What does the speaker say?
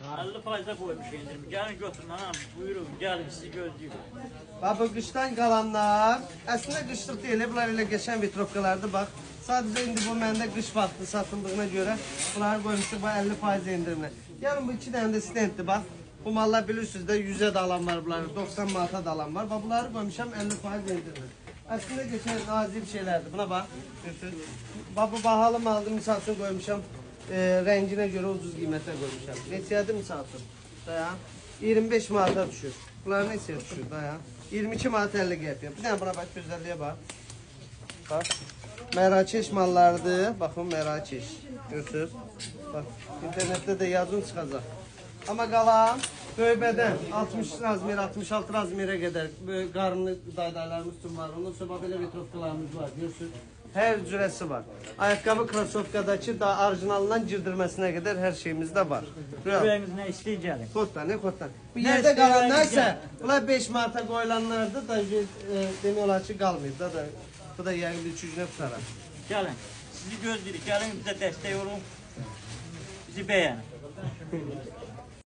50%'a koymuş indirim. Gelin götürün anam. Buyurun gelin sizi gözlüyorum. Bak bu kıştan kalanlar aslında kışlık değil. Bunlar öyle geçen vitropkalardı bak. Sadece indi bu mende kış vakti satıldığına göre bunlar koymuştuk bak 50% indirimle. Yarın bu iki tane de stendti bak. Bu mallar bilirsiniz de 100'e de alan var bunları, 90 manata da alan var. Bak bunları koymuşam 50% indirimle. Aslında geçen nazik şeylerdi. Buna bak. Bak bu bahalı maldı misal için koymuşam. Rengine göre ucuz kıymete koymuşam. Nesiyadı misal için. Dayan. 25 manata düşür. Bunlar nesiye düşür dayan. 22 manat 50 yapıyor. Bir tane buna bak güzelliğe bak. Bak. Merakeş mallardı. Bakın Merakeş. Görürsünüz. Bak internette de yazın çıkacak. Ama kalan Gövbeden 60 razmer 66 razmere kadar karnı daydalarımız var. Ondan sonra böyle vitropkalarımız var. Görürsünüz. Her cüresi var. Ayakkabı krasovkadaki da orijinalından cirdirmesine kadar her şeyimiz de var. Yüreğiniz ne isteyin gelin. Kottan ne kottan. Bu Ne yerde istiyor, kalanlarsa yani? bunlar 5 Mart'a koyulanlardı da demiyorlar ki kalmıyor da bu da yani bir üçüncüne tutarlar. Gelin. Sizi gözlüyoruz. Gelin bize destek olun. Bizi beğenin.